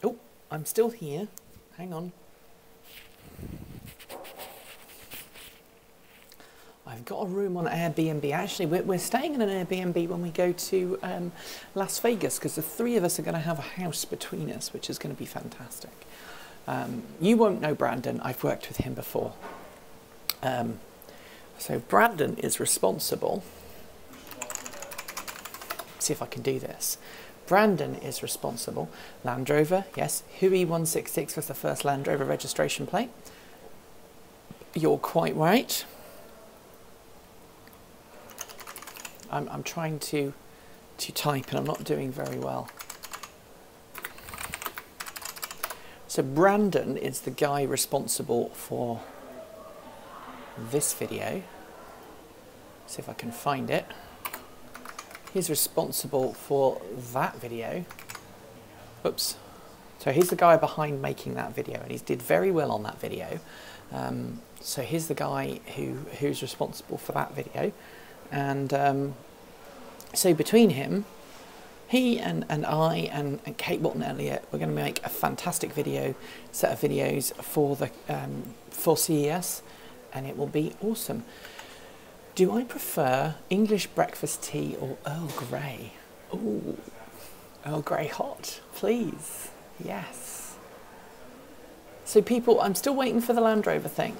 Oh, I'm still here. Hang on. I've got a room on Airbnb. Actually, we're staying in an Airbnb when we go to Las Vegas, because the three of us are going to have a house between us, which is going to be fantastic. You won't know Brandon. I've worked with him before. So Brandon is responsible. See if I can do this. Brandon is responsible. Land Rover, yes. Huey 166 was the first Land Rover registration plate. You're quite right. I'm trying to type and I'm not doing very well. So Brandon is the guy responsible for this video. See if I can find it. He's responsible for that video. Oops. So he's the guy behind making that video, and he did very well on that video. So he's the guy who's responsible for that video. And so between him, he and I and Kate Walton Elliott, we're going to make a fantastic set of videos for CES, and it will be awesome. Do I prefer English breakfast tea or Earl Grey? Ooh, Earl Grey hot, please. Yes. So people, I'm still waiting for the Land Rover thing.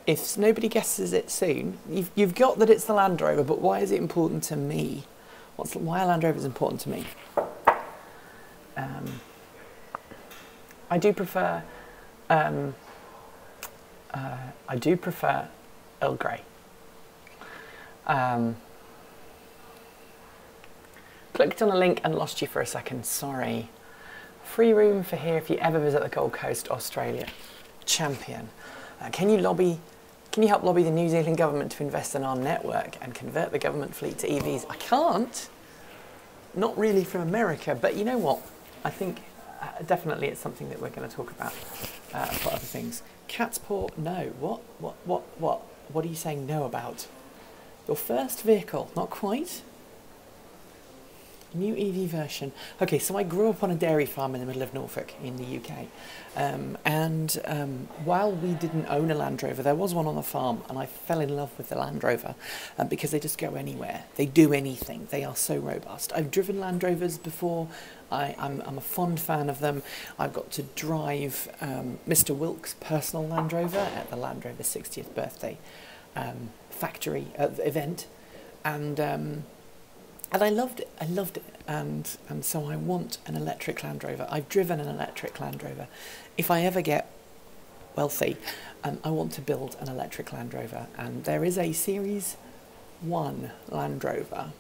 If nobody guesses it soon, you've got that it's the Land Rover, but why is it important to me? Why are Land Rovers important to me? I do prefer Earl Grey. Clicked on a link and lost you for a second. Sorry. Free room for here if you ever visit the Gold Coast, Australia. Champion. Can you help lobby the New Zealand government to invest in our network and convert the government fleet to EVs? I can't. Not really from America, but you know what? I think definitely it's something that we're going to talk about for other things. Cat's paw? No. What are you saying no about? Your first vehicle? Not quite. New EV version. Okay, so I grew up on a dairy farm in the middle of Norfolk in the UK. While we didn't own a Land Rover, there was one on the farm, and I fell in love with the Land Rover because they just go anywhere. They do anything. They are so robust. I've driven Land Rovers before. I'm a fond fan of them. I've got to drive Mr. Wilkes' personal Land Rover at the Land Rover 60th birthday factory event, and I loved it. And so I want an electric Land Rover. I've driven an electric Land Rover. If I ever get wealthy, I want to build an electric Land Rover. And there is a Series 1 Land Rover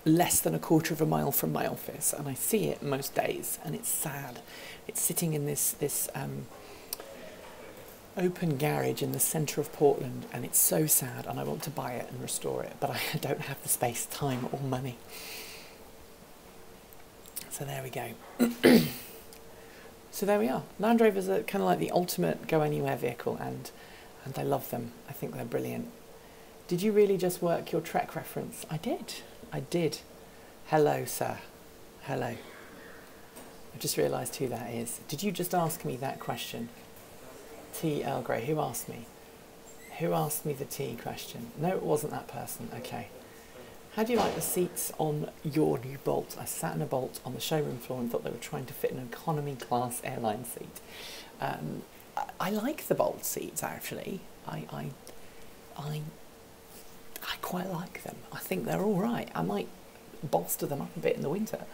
less than a quarter of a mile from my office, and I see it most days, and it's sad. It's sitting in this open garage in the centre of Portland, and it's so sad, and I want to buy it and restore it, but I don't have the space, time or money. So there we go. So there we are. Land Rovers are kind of like the ultimate go anywhere vehicle, and I love them. I think they're brilliant. Did you really just work your Trek reference? I did. Hello, sir. Hello. I just realised who that is. Did you just ask me that question? T. Earl Grey. Who asked me? Who asked me the T question? No, it wasn't that person. Okay. How do you like the seats on your new Bolt? I sat in a Bolt on the showroom floor and thought they were trying to fit an economy class airline seat. I like the Bolt seats, actually. I quite like them. I think they're all right. I might bolster them up a bit in the winter,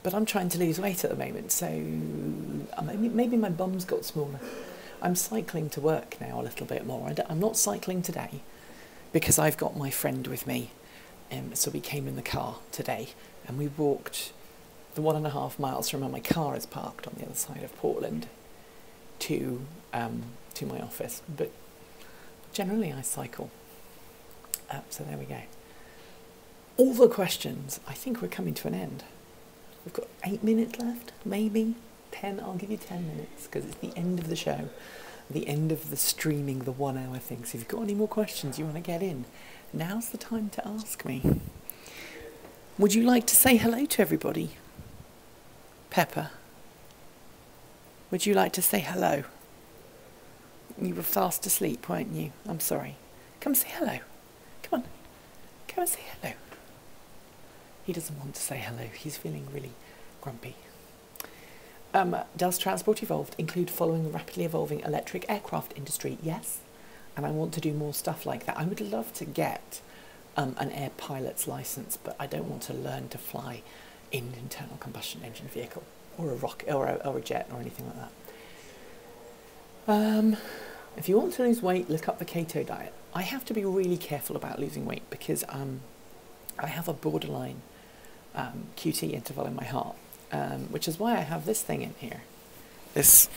but I'm trying to lose weight at the moment, so maybe my bum's got smaller. I'm cycling to work now a little bit more. I'm not cycling today because I've got my friend with me. So we came in the car today and we walked the 1.5 miles from where my car is parked on the other side of Portland to my office. But generally I cycle. So there we go. All the questions. I think we're coming to an end. We've got 8 minutes left, maybe 10. I'll give you 10 minutes because it's the end of the show, the end of the streaming, the 1 hour thing. So if you've got any more questions you want to get in, now's the time to ask me. Would you like to say hello to everybody? Pepper, would you like to say hello? You were fast asleep, weren't you? I'm sorry. Come and say hello. Come on. Come and say hello. He doesn't want to say hello. He's feeling really grumpy. Does Transport Evolved include following the rapidly evolving electric aircraft industry? Yes. And I want to do more stuff like that. I would love to get an air pilot's license, but I don't want to learn to fly in an internal combustion engine vehicle or a rocket or a jet or anything like that. If you want to lose weight, look up the keto diet. I have to be really careful about losing weight because I have a borderline QT interval in my heart, which is why I have this thing in here. This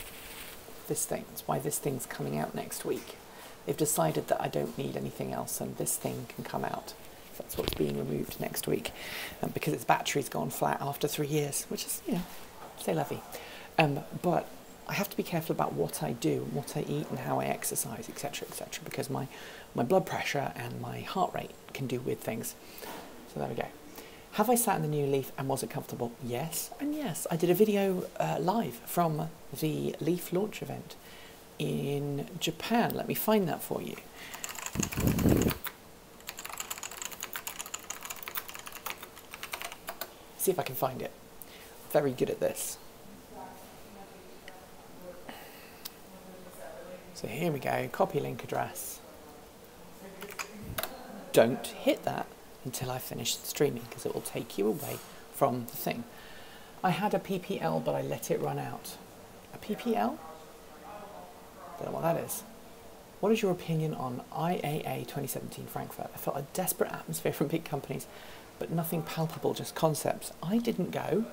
thing. That's why this thing's coming out next week. They've decided that I don't need anything else and this thing can come out. That's what's being removed next week because its battery's gone flat after 3 years, which is, you know, c'est la vie. But I have to be careful about what I do, and what I eat and how I exercise, etc., etc., because my blood pressure and my heart rate can do weird things. So there we go. Have I sat in the new Leaf and was it comfortable? Yes, and yes. I did a video live from the Leaf launch event in Japan. Let me find that for you. See if I can find it. Very good at this. So here we go, copy link address. Don't hit that until I finish streaming because it will take you away from the thing. I had a PPL but I let it run out. A PPL? Don't know what that is. What is your opinion on IAA 2017 Frankfurt? I felt a desperate atmosphere from big companies, but nothing palpable, just concepts. I didn't go,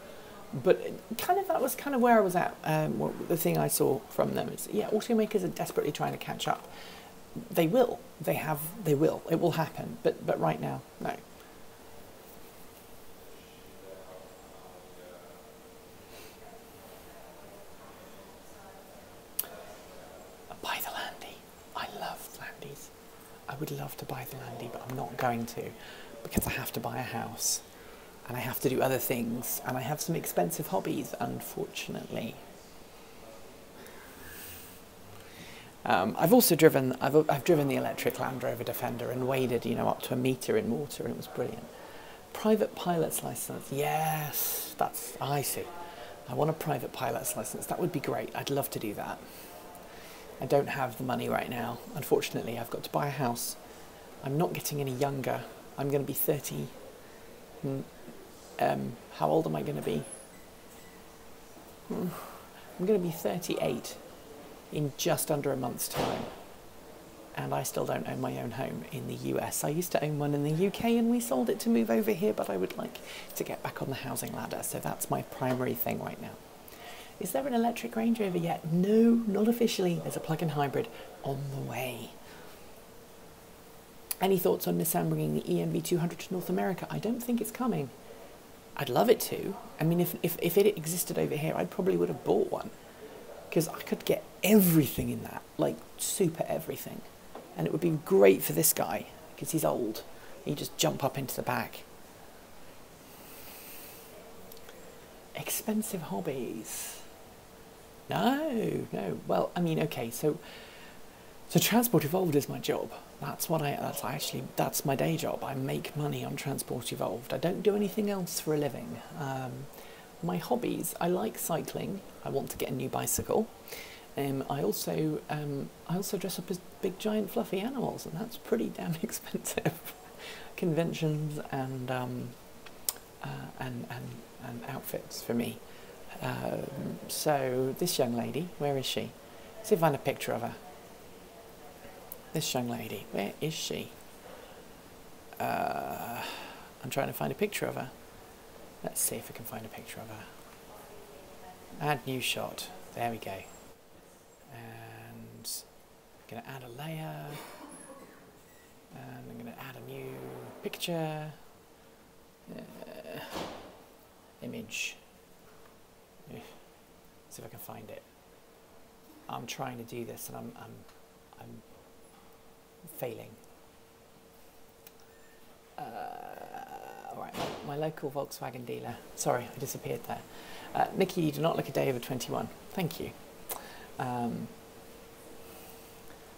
but that was kind of where I was at. The thing I saw from them is, yeah, automakers are desperately trying to catch up. They will. They will. It will happen. But right now, no. Buy the Landy. I love Landys. I would love to buy the Landy, but I'm not going to because I have to buy a house and I have to do other things and I have some expensive hobbies, unfortunately. I've also driven. I've driven the electric Land Rover Defender and waded, you know, up to 1 meter in water, and it was brilliant. Private pilot's license. Yes, I see. I want a private pilot's license. That would be great. I'd love to do that. I don't have the money right now. Unfortunately, I've got to buy a house. I'm not getting any younger. I'm going to be 30. How old am I going to be? I'm going to be 38 in just under a month's time. And I still don't own my own home in the US. I used to own one in the UK and we sold it to move over here, but I would like to get back on the housing ladder. So that's my primary thing right now. Is there an electric Range Rover yet? No, not officially. There's a plug-in hybrid on the way. Any thoughts on Nissan bringing the ENV200 to North America? I don't think it's coming. I'd love it to. I mean, if it existed over here, I probably would have bought one. Because I could get everything in that, like super everything. And it would be great for this guy, because he's old. He'd just jump up into the back. Expensive hobbies. No. Well, I mean, okay, so Transport Evolved is my job. That's my day job. I make money on Transport Evolved. I don't do anything else for a living. My hobbies, I like cycling. I want to get a new bicycle. I also dress up as big, giant, fluffy animals, and that's pretty damn expensive. Conventions and outfits for me. So this young lady, where is she? See if I find a picture of her. This young lady, where is she? I'm trying to find a picture of her. Let's see if I can find a picture of her. Add new shot. There we go. And I'm going to add a layer. And I'm going to add a new picture. Image. See if I can find it. I'm trying to do this and I'm failing. Alright, my local Volkswagen dealer. Sorry, I disappeared there. Nikki, you do not look a day over 21. Thank you.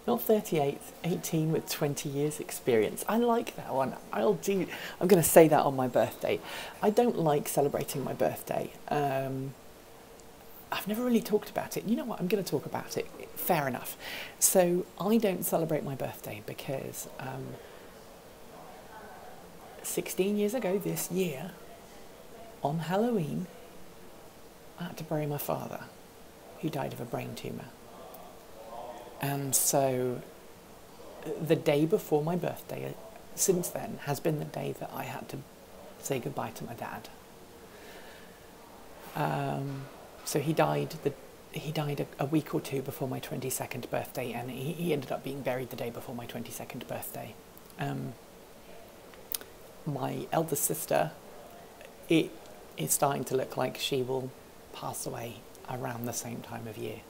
Not 38, 18 with 20 years experience. I like that one. I'm going to say that on my birthday. I don't like celebrating my birthday. I've never really talked about it. You know what? I'm going to talk about it. Fair enough. So I don't celebrate my birthday because 16 years ago this year, on Halloween, I had to bury my father, who died of a brain tumour. And so the day before my birthday, since then, has been the day that I had to say goodbye to my dad. So he died a week or two before my 22nd birthday, and he ended up being buried the day before my 22nd birthday. My eldest sister, it is starting to look like she will pass away around the same time of year.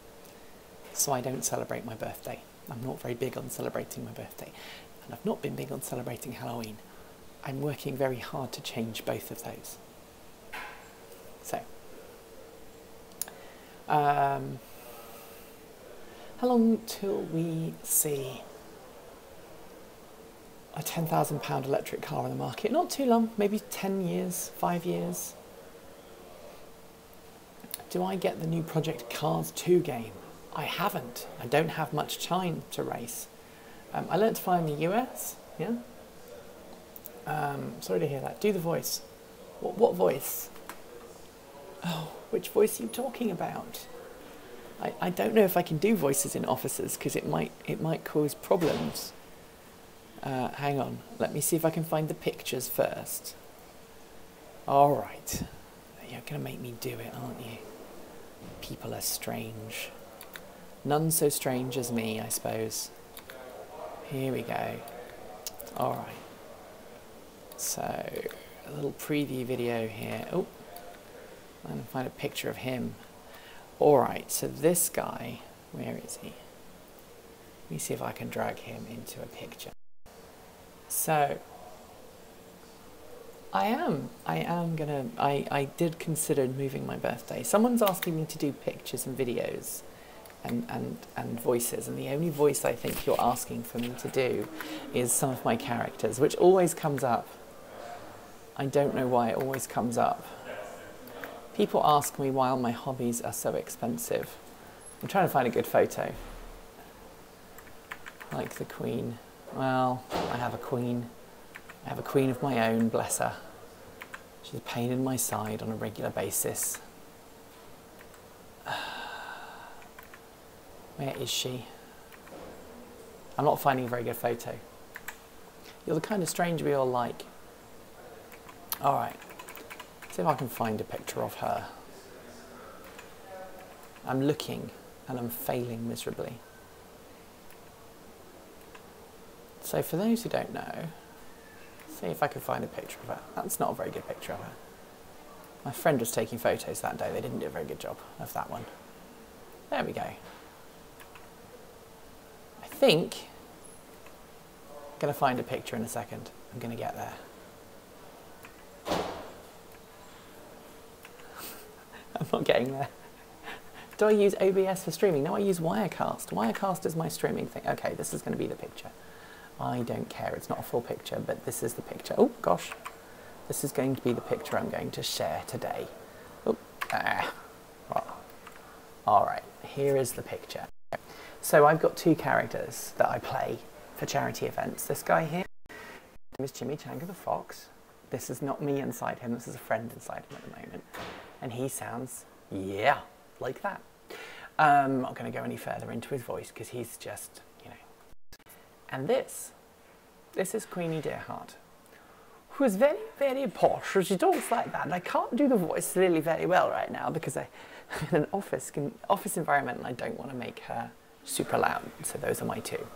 So I don't celebrate my birthday. I'm not very big on celebrating my birthday. And I've not been big on celebrating Halloween. I'm working very hard to change both of those. So, how long till we see a £10,000 electric car on the market? Not too long, maybe 10 years, 5 years. Do I get the new Project Cars 2 game? I haven't. I don't have much time to race. I learnt to fly in the US, yeah? Sorry to hear that. Do the voice. What voice? Oh, which voice are you talking about? I don't know if I can do voices in offices because it might cause problems. Hang on. Let me see if I can find the pictures first. All right. You're going to make me do it, aren't you? People are strange. None so strange as me, I suppose. Here we go. All right. So, a little preview video here. Oh, I'm going to find a picture of him. All right, so this guy, where is he? Let me see if I can drag him into a picture. So, I did consider moving my birthday. Someone's asking me to do pictures and videos and voices, and the only voice I think you're asking for me to do is some of my characters, which always comes up. I don't know why it always comes up. People ask me why all my hobbies are so expensive. I'm trying to find a good photo. Like the Queen. Well, I have a Queen. I have a Queen of my own, bless her. She's a pain in my side on a regular basis. Where is she? I'm not finding a very good photo. You're the kind of stranger we all like. All right. See if I can find a picture of her. I'm looking and I'm failing miserably. So for those who don't know, see if I can find a picture of her. That's not a very good picture of her. My friend was taking photos that day. They didn't do a very good job of that one. There we go. I think I'm going to find a picture in a second. I'm going to get there. I'm not getting there. Do I use OBS for streaming? No, I use Wirecast. Wirecast is my streaming thing. Okay, this is going to be the picture. I don't care. It's not a full picture, but this is the picture. Oh, gosh. This is going to be the picture I'm going to share today. Oh, all right, here is the picture. So I've got two characters that I play for charity events. This guy here, his name is Jimmy Changa the Fox. This is not me inside him. This is a friend inside him at the moment. And he sounds, yeah, like that. I'm not going to go any further into his voice because he's just, you know. And this is Queenie Deerheart, who is very, very posh. She talks like that. And I can't do the voice really very well right now because I'm in an office environment and I don't want to make her super loud. So those are my two.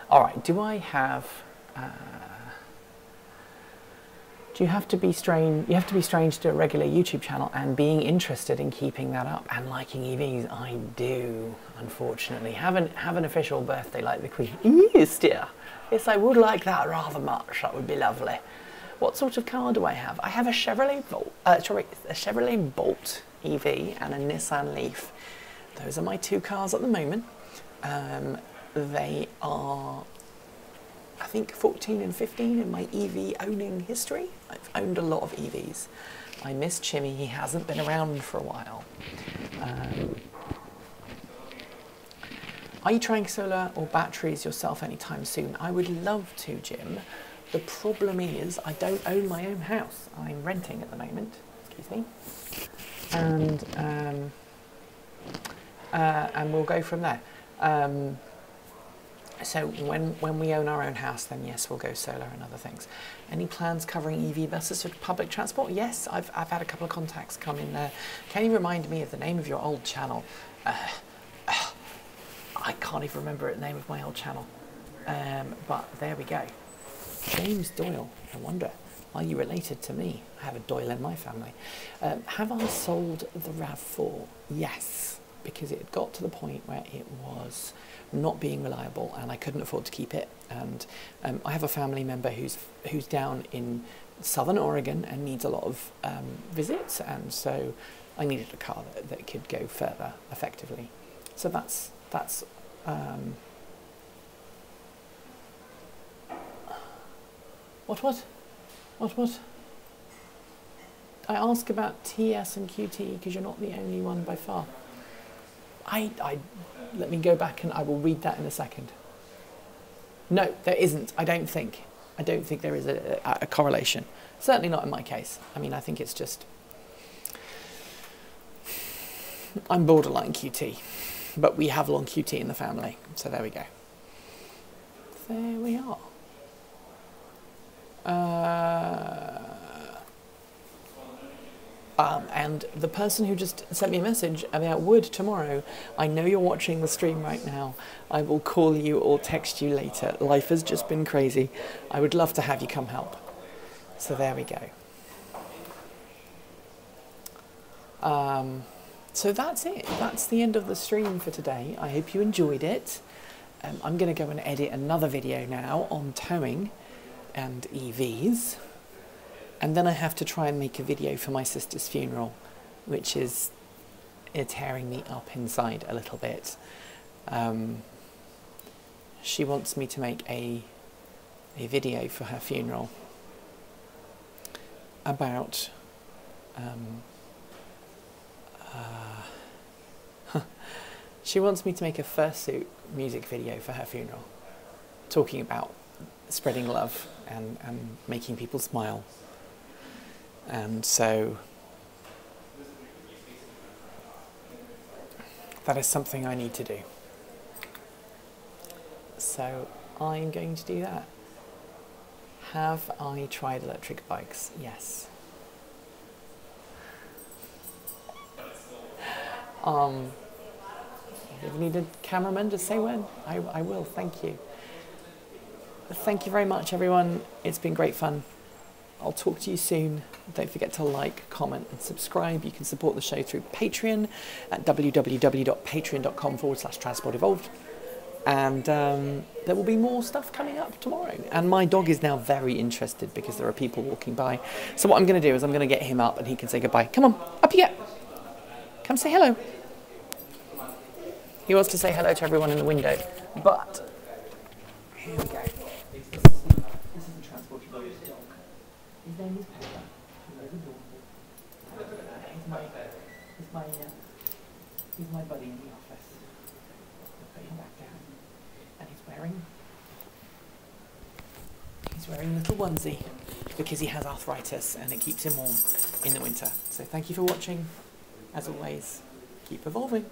All right, do I have... you have to be strange to do a regular YouTube channel and being interested in keeping that up and liking EVs. I do, unfortunately. Have an official birthday like the Queen. Yes, dear. Yes, I would like that rather much. That would be lovely. What sort of car do I have? I have a Chevrolet Bolt EV and a Nissan Leaf. Those are my two cars at the moment. They are, I think, 14 and 15 in my EV owning history. I've owned a lot of EVs. I miss Chimmy, he hasn't been around for a while. Are you trying solar or batteries yourself anytime soon? I would love to, Jim. The problem is I don't own my own house. I'm renting at the moment, excuse me. And we'll go from there. So when we own our own house, then yes, we'll go solar and other things. Any plans covering EV buses for public transport? Yes, I've had a couple of contacts come in there. Can you remind me of the name of your old channel? I can't even remember the name of my old channel. But there we go. James Doyle, I wonder, are you related to me? I have a Doyle in my family. Have I sold the RAV4? Yes, because it got to the point where it was not being reliable and I couldn't afford to keep it. And I have a family member who's down in southern Oregon and needs a lot of visits, and so I needed a car that could go further effectively. So that's what? I ask about TS and QT because you're not the only one by far. Let me go back and I will read that in a second. No, there isn't. I don't think there is a correlation. Certainly not in my case. I mean, I think it's just, I'm borderline QT, but we have long QT in the family. So there we go. There we are. And the person who just sent me a message about wood tomorrow, I know you're watching the stream right now. I will call you or text you later. Life has just been crazy. I would love to have you come help. So there we go. So that's it. That's the end of the stream for today. I hope you enjoyed it. I'm going to go and edit another video now on towing and EVs. And then I have to try and make a video for my sister's funeral, which is tearing me up inside a little bit. She wants me to make a video for her funeral about she wants me to make a fursuit music video for her funeral, talking about spreading love and making people smile. And so that is something I need to do. So I'm going to do that. Have I tried electric bikes? Yes. If you need a cameraman, just say when. I will, thank you. Thank you very much, everyone. It's been great fun. I'll talk to you soon. Don't forget to like, comment and subscribe. You can support the show through Patreon at www.patreon.com/transportevolved. And there will be more stuff coming up tomorrow. And my dog is now very interested because there are people walking by. So what I'm going to do is I'm going to get him up and he can say goodbye. Come on, up you get. Come say hello. He wants to say hello to everyone in the window. But here we go. This is the transporter dog. His name is Pepper. He's adorable. He's my buddy in the office. I'll put him back down. And he's wearing a little onesie because he has arthritis and it keeps him warm in the winter. So thank you for watching. As always, keep evolving.